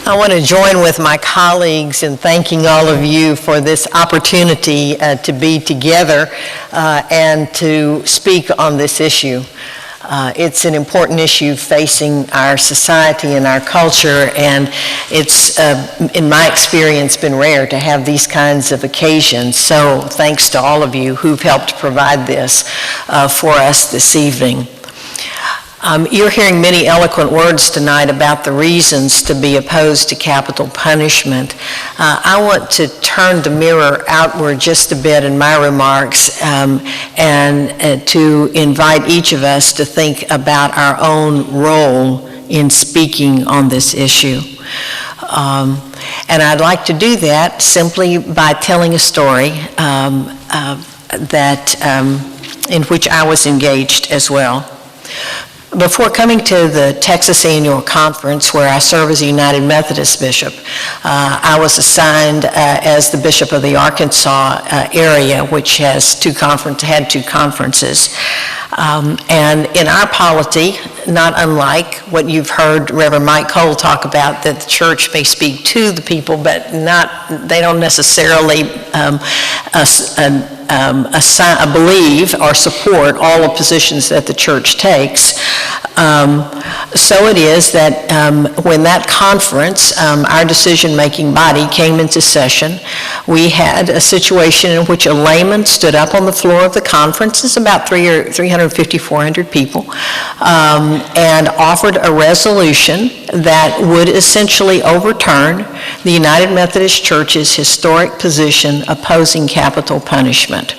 I want to join with my colleagues in thanking all of you for this opportunity to be together and to speak on this issue. It's an important issue facing our society and our culture, and it's, in my experience, been rare to have these kinds of occasions. So thanks to all of you who've helped provide this for us this evening. You're hearing many eloquent words tonight about the reasons to be opposed to capital punishment. I want to turn the mirror outward just a bit in my remarks and to invite each of us to think about our own role in speaking on this issue. And I'd like to do that simply by telling a story in which I was engaged as well. Before coming to the Texas Annual Conference, where I serve as a United Methodist bishop, I was assigned as the bishop of the Arkansas area, which has had two conferences. And in our polity, not unlike what you've heard Reverend Mike Cole talk about, that the church may speak to the people, but they don't necessarily believe or support all the positions that the church takes. So it is that when that conference, our decision-making body came into session, we had a situation in which a layman stood up on the floor of the conference, it's about 350, 400 people, and offered a resolution that would essentially overturn the United Methodist Church's historic position opposing capital punishment.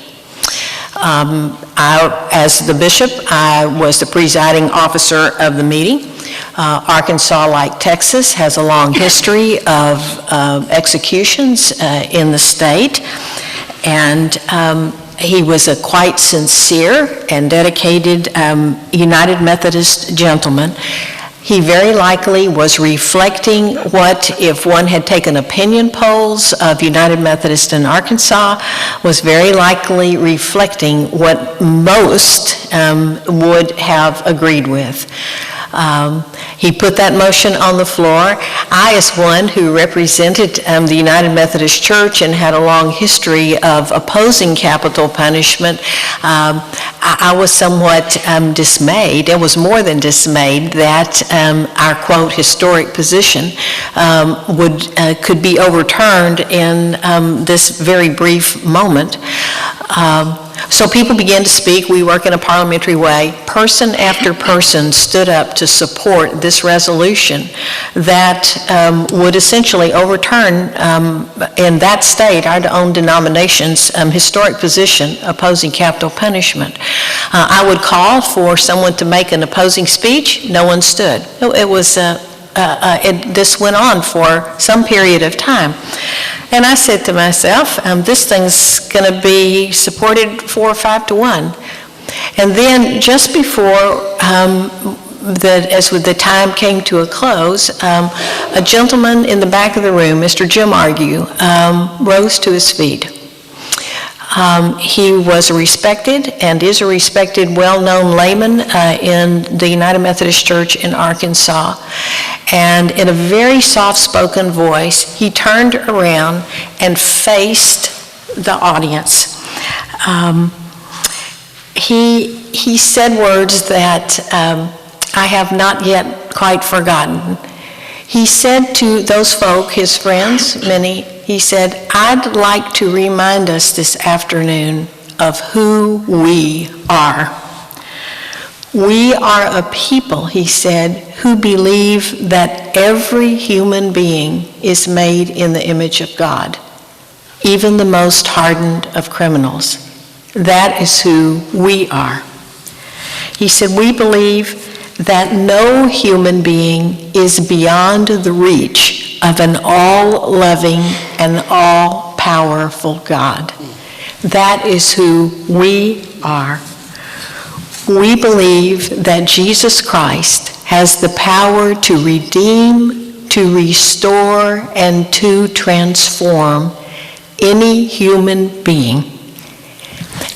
As the bishop, I was the presiding officer of the meeting. Arkansas, like Texas, has a long history of executions in the state, and he was a quite sincere and dedicated United Methodist gentleman. He very likely was reflecting what, if one had taken opinion polls of United Methodist in Arkansas, was very likely reflecting what most would have agreed with. He put that motion on the floor. I, as one who represented the United Methodist Church and had a long history of opposing capital punishment, I was somewhat dismayed. It was more than dismayed that our, quote, historic position could be overturned in this very brief moment. So people began to speak. We work in a parliamentary way. Person after person stood up to support this resolution that would essentially overturn, in that state, our own denomination's historic position opposing capital punishment. I would call for someone to make an opposing speech. No one stood. This went on for some period of time. And I said to myself, this thing's going to be supported 4 or 5 to 1. And then just before as the time came to a close, a gentleman in the back of the room, Mr. Jim Argue, rose to his feet. He was a respected and is a respected, well-known layman in the United Methodist Church in Arkansas. And in a very soft-spoken voice, he turned around and faced the audience. He said words that I have not yet quite forgotten. He said to those folk, his friends, many, he said, "I'd like to remind us this afternoon of who we are. We are a people," he said, "who believe that every human being is made in the image of God, even the most hardened of criminals. That is who we are." He said, "We believe that no human being is beyond the reach of an all-loving and all-powerful God. That is who we are. We believe that Jesus Christ has the power to redeem, to restore, and to transform any human being.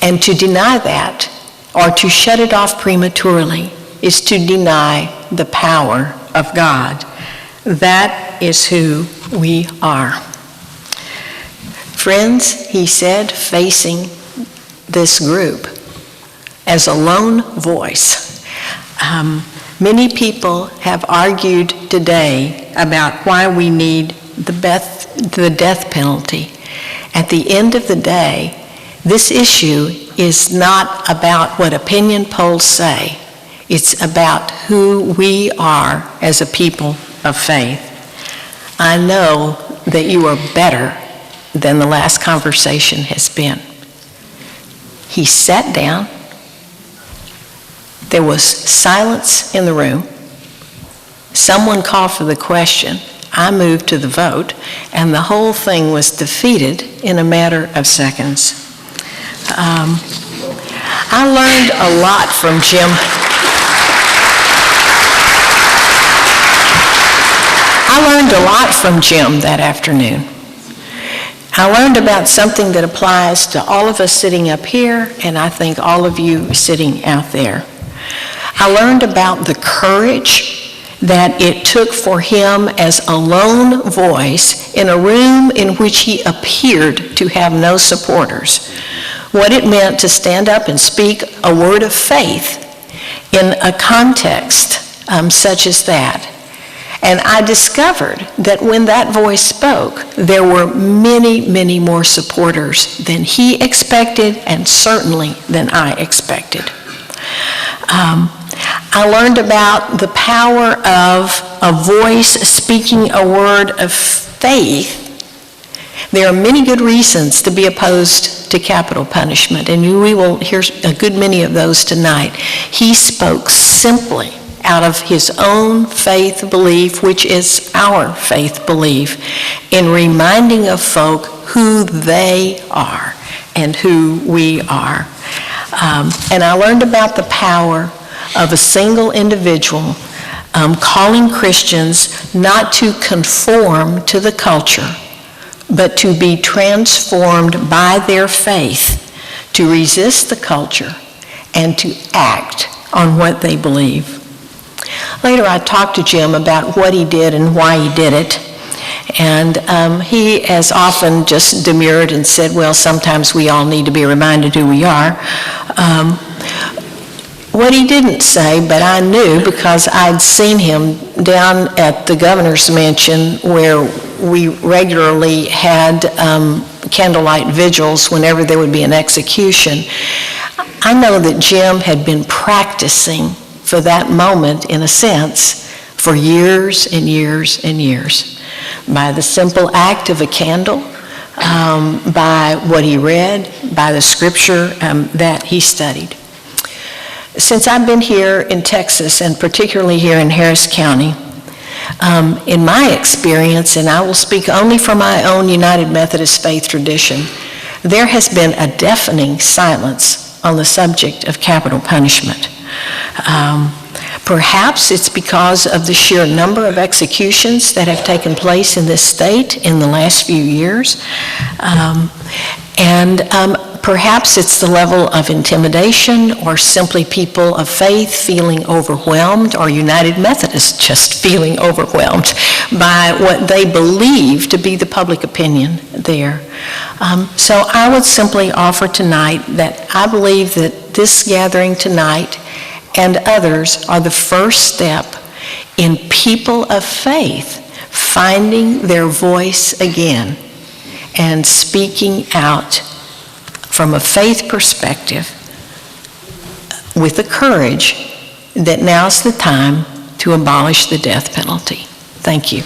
And to deny that, or to shut it off prematurely, is to deny the power of God. That That is who we are. Friends, he said, facing this group as a lone voice. Many people have argued today about why we need the death penalty. At the end of the day, this issue is not about what opinion polls say. It's about who we are as a people of faith. I know that you are better than the last conversation has been. He sat down. There was silence in the room. Someone called for the question. I moved to the vote, and the whole thing was defeated in a matter of seconds. I learned a lot from Jim. I learned a lot from Jim that afternoon. I learned about something that applies to all of us sitting up here, and I think all of you sitting out there. I learned about the courage that it took for him as a lone voice in a room in which he appeared to have no supporters, what it meant to stand up and speak a word of faith in a context such as that. And I discovered that when that voice spoke, there were many, many more supporters than he expected and certainly than I expected. I learned about the power of a voice speaking a word of faith. There are many good reasons to be opposed to capital punishment, and we will hear a good many of those tonight. He spoke simply out of his own faith belief, which is our faith belief, in reminding of folk who they are and who we are. And I learned about the power of a single individual calling Christians not to conform to the culture, but to be transformed by their faith, to resist the culture, and to act on what they believe. Later, I talked to Jim about what he did and why he did it. And he, as often, just demurred and said, well, sometimes we all need to be reminded who we are. What he didn't say, but I knew because I'd seen him down at the governor's mansion where we regularly had candlelight vigils whenever there would be an execution. I know that Jim had been practicing for that moment, in a sense, for years and years and years. By the simple act of a candle, by what he read, by the scripture that he studied. Since I've been here in Texas, and particularly here in Harris County, in my experience, and I will speak only from my own United Methodist faith tradition, there has been a deafening silence on the subject of capital punishment. Perhaps it's because of the sheer number of executions that have taken place in this state in the last few years. Perhaps it's the level of intimidation, or simply people of faith feeling overwhelmed, or United Methodists just feeling overwhelmed by what they believe to be the public opinion there. So I would simply offer tonight that I believe that this gathering tonight and others are the first step in people of faith finding their voice again and speaking out from a faith perspective with the courage that now's the time to abolish the death penalty. Thank you.